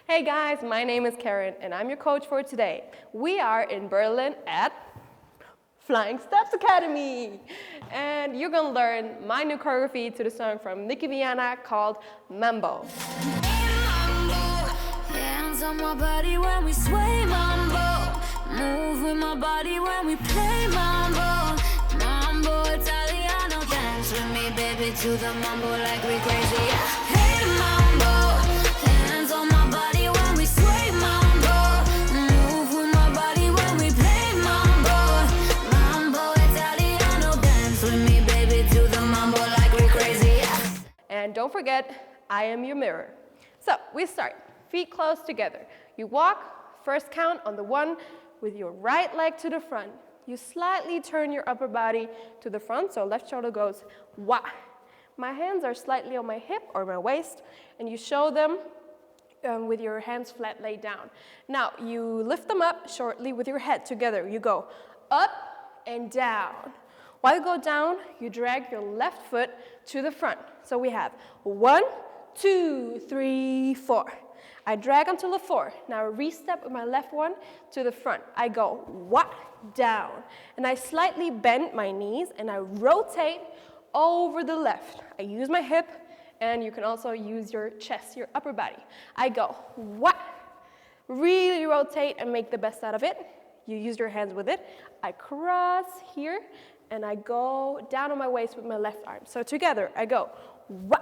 Hey guys, my name is Karen and I'm your coach for today. We are in Berlin at Flying Steps Academy and you're gonna learn my new choreography to the song from Nikki Vianna called Mambo. Hands on my body when we sway mambo. Move with my body when we play mambo. Mambo Italiano, dance with me, baby, to the mambo like we crazy. Hey mambo, hands on my body when we sway mambo. Move with my body when we play mambo. Mambo Italiano, dance with me, baby, to the mambo like we crazy. And don't forget, I am your mirror. So we start. Feet close together. You walk, first count on the one with your right leg to the front. You slightly turn your upper body to the front, so left shoulder goes wah. My hands are slightly on my hip or my waist, and you show them with your hands flat laid down. Now, you lift them up shortly with your head together. You go up and down. While you go down, you drag your left foot to the front. So we have 1, 2, 3, 4. I drag until the 4. Now I re-step with my left one to the front. I go wah, down. And I slightly bend my knees and I rotate over the left. I use my hip and you can also use your chest, your upper body. I go wah, really rotate and make the best out of it. You use your hands with it. I cross here and I go down on my waist with my left arm. So together I go wah.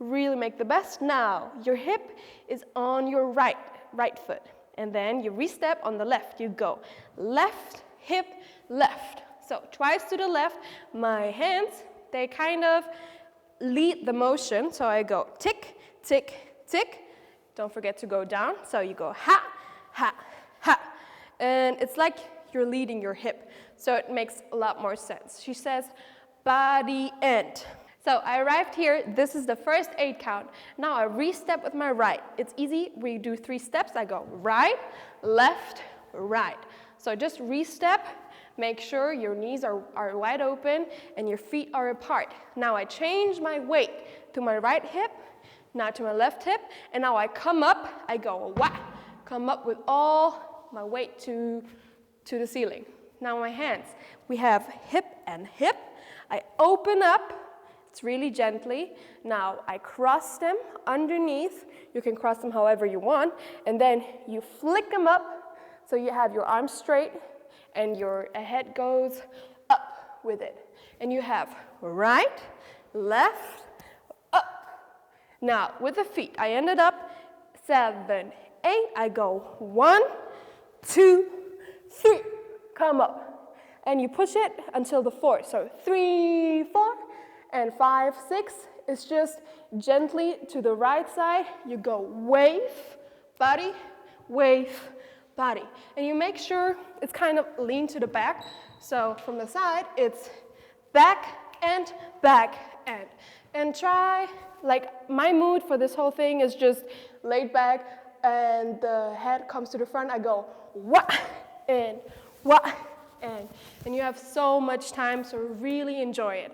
Really make the best. Now, your hip is on your right foot. And then you re-step on the left. You go left, hip, left. So twice to the left. My hands, they kind of lead the motion. So I go tick, tick, tick. Don't forget to go down. So you go ha, ha, ha. And it's like you're leading your hip. So it makes a lot more sense. She says body end. So I arrived here, this is the first 8 count. Now I re-step with my right. It's easy, we do 3 steps. I go right, left, right. So just re-step, make sure your knees are wide open and your feet are apart. Now I change my weight to my right hip, now to my left hip, and now I come up, I go wah, come up with all my weight to the ceiling. Now my hands, we have hip and hip. I open up. It's really gently. Now I cross them underneath. You can cross them however you want. And then you flick them up so you have your arms straight and your head goes up with it. And you have right, left, up. Now with the feet, I ended up 7, 8. I go 1, 2, 3. Come up. And you push it until the 4. So 3, 4. And 5, 6 is just gently to the right side. You go wave, body, wave, body. And you make sure it's kind of lean to the back. So from the side, it's back and back and. And try, like my mood for this whole thing is just laid back and the head comes to the front. I go wah and wah and. And you have so much time, so really enjoy it.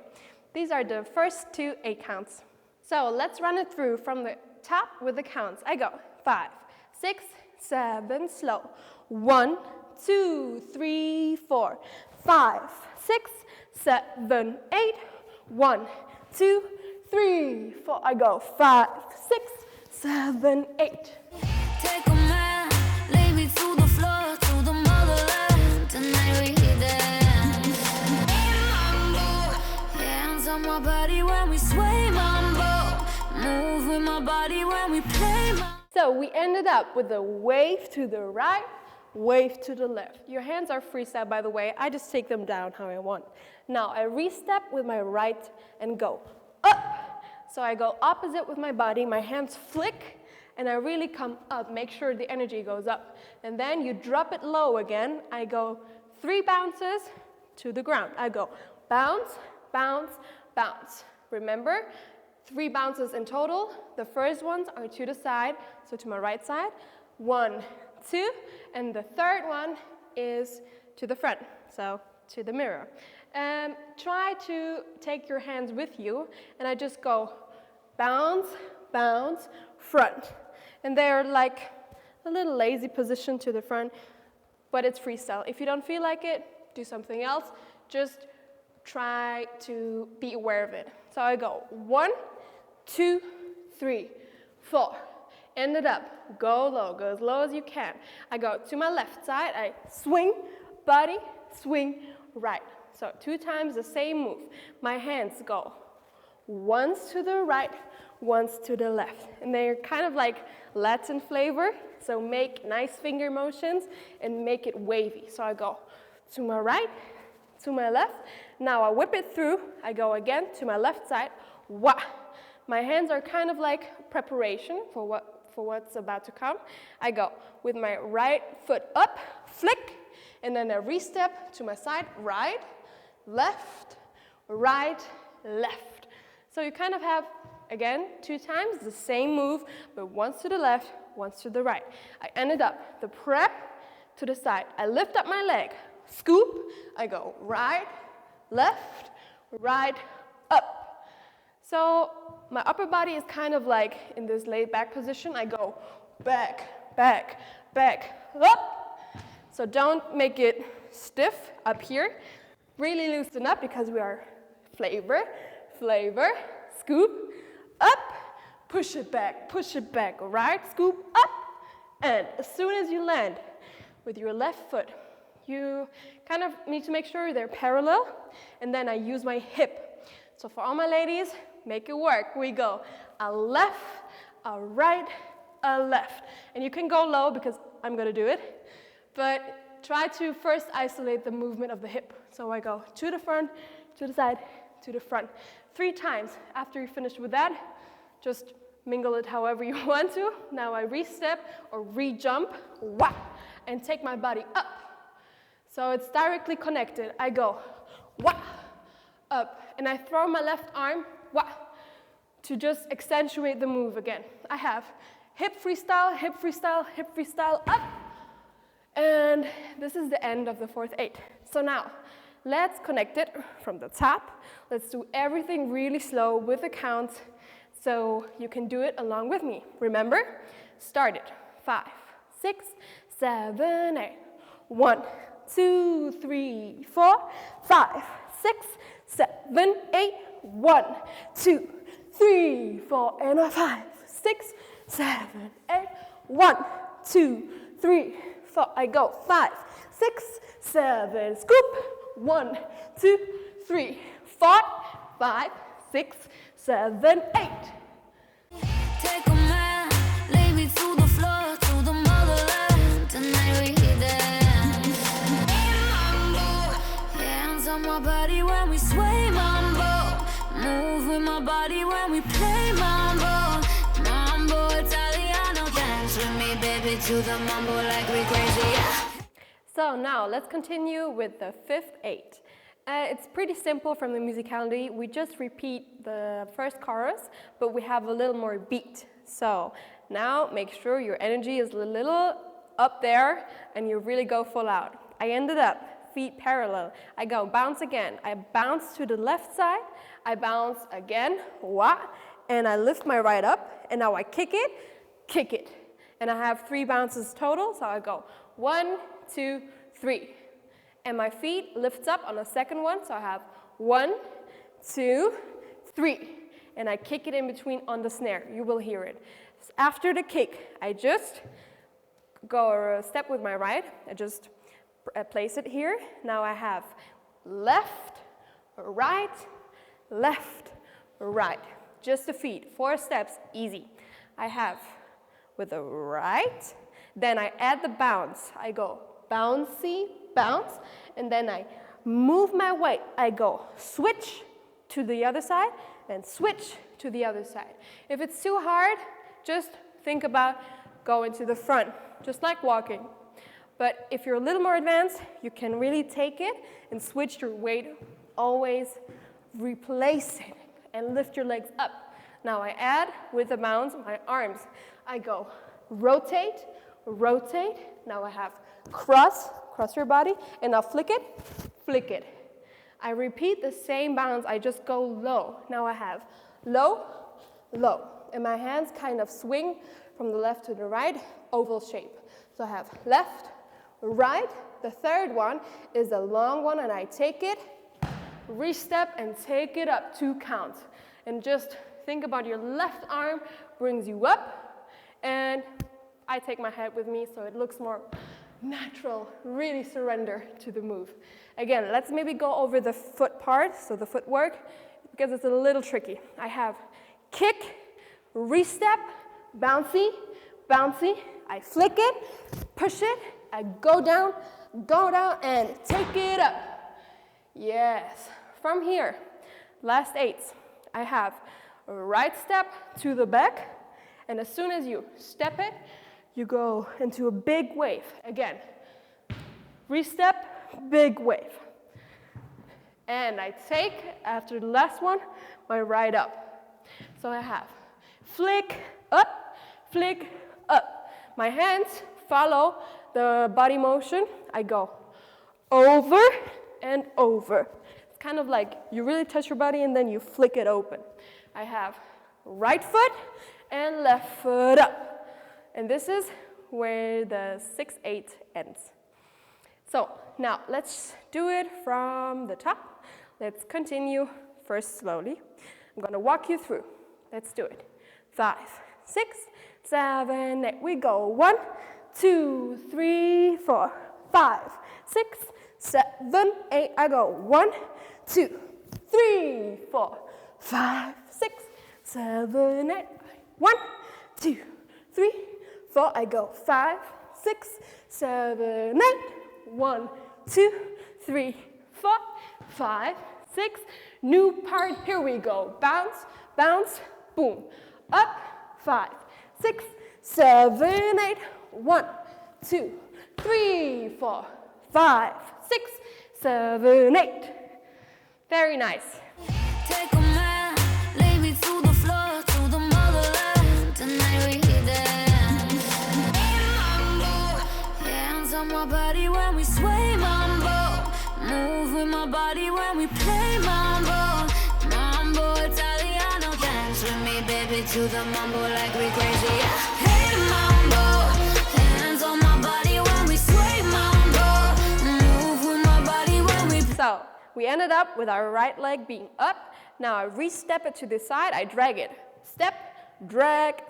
These are the first 2 8 counts. So let's run it through from the top with the counts. I go 5, 6, 7, slow. 1, 2, 3, 4, 5, 6, 7, 8. 1, 2, 3, 4. I go 5, 6, 7, 8. Take a man, lay me to the floor, to the motherland. Tonight we dance. Mambo, hands on my body when we sway mambo. Move with my body when we play mambo. So we ended up with a wave to the right, wave to the left. Your hands are freestyle, by the way. I just take them down how I want. Now I re-step with my right and go up. So I go opposite with my body, my hands flick, and I really come up. Make sure the energy goes up. And then you drop it low again. I go 3 bounces to the ground. I go bounce, bounce, bounce. Remember, 3 bounces in total. The first ones are to the side, so to my right side. 1, 2, and the third one is to the front, so to the mirror. Try to take your hands with you, and I just go bounce, bounce, front. And they're like a little lazy position to the front, but it's freestyle. If you don't feel like it, do something else. Just try to be aware of it. So I go 1, 2, 3, 4. End it up. Go low. Go as low as you can. I go to my left side. I swing, body, swing, right. So 2 times the same move. My hands go once to the right, once to the left. And they're kind of like Latin flavor. So make nice finger motions and make it wavy. So I go to my right, to my left. Now I whip it through. I go again to my left side. Wah. My hands are kind of like preparation for what's about to come. I go with my right foot up, flick, and then a re-step to my side, right, left, right, left. So you kind of have, again, 2 times the same move, but once to the left, once to the right. I ended up the prep to the side. I lift up my leg, scoop, I go right, left, right, up. So my upper body is kind of like in this laid back position. I go back, back, back, up. So don't make it stiff up here. Really loosen up because we are flavor, flavor, scoop, up, push it back, right, scoop, up. And as soon as you land with your left foot, you kind of need to make sure they're parallel. And then I use my hip. So for all my ladies, make it work. We go a left, a right, a left. And you can go low because I'm going to do it. But try to first isolate the movement of the hip. So I go to the front, to the side, to the front. 3 times. After you finish with that, just mingle it however you want to. Now I re-step or re-jump, wah, and take my body up. So it's directly connected. I go wah, up, and I throw my left arm, wah, to just accentuate the move again. I have hip freestyle, hip freestyle, hip freestyle, up. And this is the end of the 4th 8. So now, let's connect it from the top. Let's do everything really slow with the counts so you can do it along with me. Remember, start it. 5, 6, 7, 8. 1, 2, 3, 4, 5, 6, 7, 8. 1, 2, 3, 4, and 5, 6, 7, 8. 1, 2, 3, 4. I go 5, 6, 7. Scoop. 1, 2, 3, 4, 5, 6, 7, 8. Take a man, lay me to the floor, to the motherland. Tonight we dance. Mambo, hands on my body when we sway. Mambo, move with my body when we play. Mambo, Mambo Italiano, dance with me, baby, to the mambo like we crazy. Yeah. So now let's continue with the 5th 8. It's pretty simple from the musicality. We just repeat the first chorus, but we have a little more beat. So now make sure your energy is a little up there and you really go full out. I ended up feet parallel. I go bounce again. I bounce to the left side. I bounce again, wah, and I lift my right up. And now I kick it. And I have 3 bounces total. So I go 1, 2, 3. And my feet lifts up on the second one, so I have 1, 2, 3. And I kick it in between on the snare. You will hear it. After the kick, I just go a step with my right. I just place it here. Now I have left, right, left, right. Just the feet. 4 steps, easy. I have with the right. Then I add the bounce. I go bouncy, bounce, and then I move my weight. I go switch to the other side and switch to the other side. If it's too hard, just think about going to the front, just like walking. But if you're a little more advanced, you can really take it and switch your weight. Always replace it and lift your legs up. Now I add with the bounce my arms. I go rotate, rotate. Now I have cross your body, and now flick it. I repeat the same bounce, I just go low. Now I have low, low, and my hands kind of swing from the left to the right, oval shape. So I have left, right. The third one is a long one, and I take it, re-step, and take it up 2 counts. And just think about your left arm brings you up, and I take my head with me so it looks more natural. Really surrender to the move. Again, let's maybe go over the foot part, so the footwork, because it's a little tricky. I have kick, re-step, bouncy, bouncy. I flick it, push it, I go down, and take it up. Yes. From here, last 8, I have a right step to the back, and as soon as you step it, you go into a big wave. Again, re-step, big wave. And I take, after the last one, my right up. So I have flick, up, my hands follow the body motion. I go over and over. It's kind of like you really touch your body and then you flick it open. I have right foot and left foot up. And this is where the 6-8 ends. So now let's do it from the top. Let's continue first slowly. I'm gonna walk you through. Let's do it. 5, 6, 7, 8. We go 1, 2, 3, 4, 5, 6, 7, 8. I go 1, 2, 3, 4, 5, 6, 7, 8. 1, 2, 3, 4. I go 5, 6, 7, 8. 1, 2, 3, 4, 5, 6. New part. Here we go. Bounce, bounce, boom. Up. 5, 6, 7, 8. 1, 2, 3, 4, 5, 6, 7, 8. Very nice. Take a man, lay me to the floor, to the motherland. Tonight we dance. Mambo, hands on my body when we sway. Mambo, move with my body when we play. Mambo, Mambo Italiano, dance with me, baby, to the mambo like we crazy. Yeah. Hey Mambo, hands on my body when we sway. Mambo, move with my body when we. So we ended up with our right leg being up. Now I re-step it to the side, I drag it. Step, drag,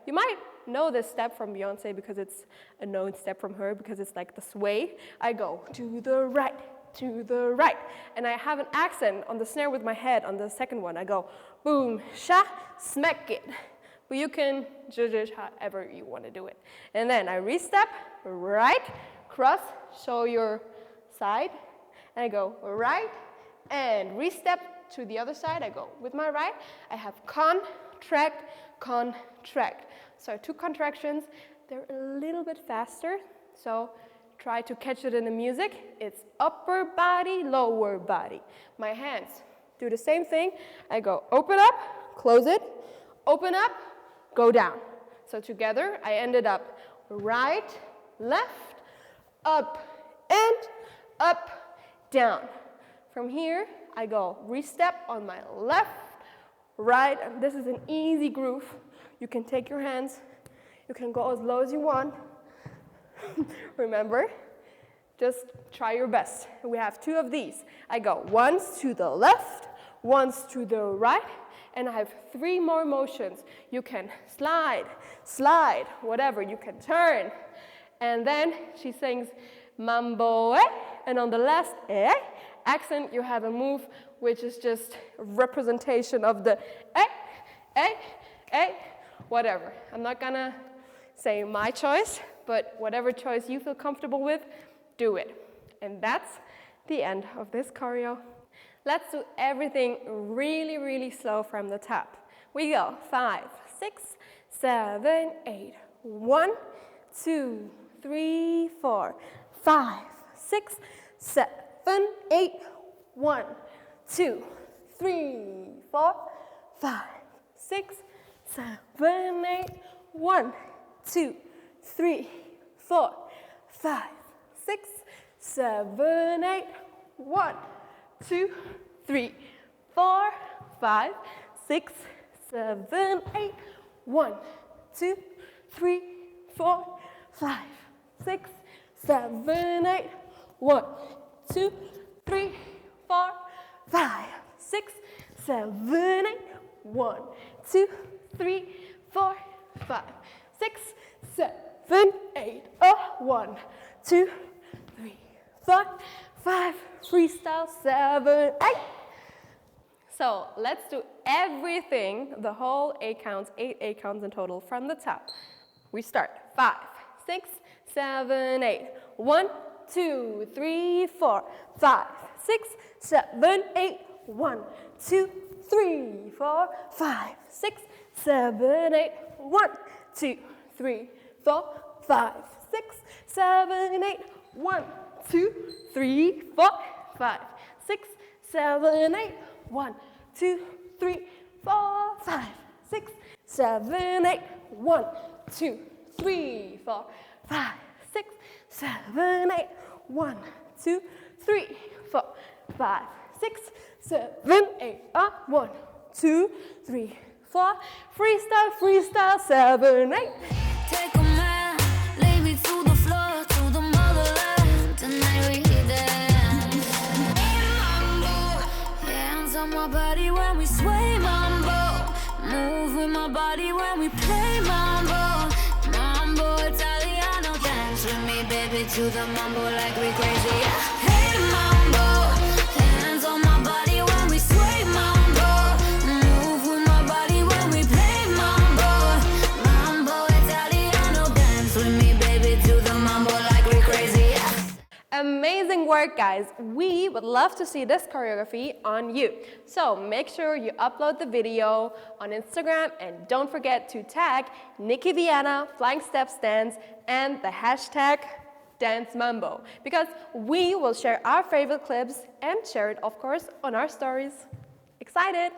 You might know this step from Beyonce because it's a known step from her because it's like the sway. I go to the right, and I have an accent on the snare with my head on the second one. I go boom, sha, smack it. But you can judge it however you want to do it. And then I re-step, right, cross, show your side, and I go right, and re-step to the other side. I go with my right. I have contract. So 2 contractions. They're a little bit faster, so try to catch it in the music. It's upper body, lower body. My hands do the same thing. I go open up, close it, open up, go down. So together, I ended up right, left, up, and up, down. From here, I go re-step on my left, right, and this is an easy groove. You can take your hands, you can go as low as you want. Remember, just try your best. We have 2 of these. I go once to the left, once to the right, and I have 3 more motions. You can slide, whatever. You can turn. And then she sings Mambo, and on the last accent, you have a move which is just a representation of the whatever. I'm not gonna say my choice, but whatever choice you feel comfortable with, do it. And that's the end of this choreo. Let's do everything really, really slow from the top. We go 5, 6, 7, 8. 1, 2, 3, 4, 5, 6, 7, 8. 1, 2, 3, 4, 5, 6, 7, 8. 1, 2, 3, 4, 5, 6, 7, 8. 1, 2, 3, 4, 5, 6, 7, 8. 1, 2, 3, 4, 5, 6, 7, 8. 1, 2, 3, 4, 5, 6, 7, 8. 1, 2, 3, 4, 5, 6, 7, 8. 1, 2, 3, 4, 5. Freestyle 7, 8. So let's do everything, the whole 8 counts, 8 counts in total from the top. We start 5, 6, 7, 8. 1, 2, 3, 4, 5, 6, 7, 8. 1, 2, 3, 4, 5, 6, 7, 8. 1, 2, 3, 4, 5, 6, 7, 8. 1, 2, 3, 4, 5, 6, 7, 8. 1, 2, 3, 4, 5, 6, 7, 8. 1, 2, 3, 4, 5, 6, 7, 8. 1, 2, 3, 4, 5, 6, 7, 8. 1, 2, 3, 4. Freestyle, freestyle, 7, 8. Take a man, lay me to the floor, to the motherland. Tonight we dance. Mambo, hands on my body when we sway. Mambo, move with my body when we play. Mambo, Mambo Italiano, dance with me, baby, to the mambo like we crazy. Hey, Mambo, hands on my body when we sway. Mambo, move with my body when we play. Mambo, Mambo Italiano, dance with me, baby, to the mambo like we crazy. Amazing work, guys. We would love to see this choreography on you. So make sure you upload the video on Instagram and don't forget to tag Nikki Vianna, Flying Steps Dance, and the hashtag Dance Mambo, because we will share our favorite clips and share it, of course, on our stories. Excited?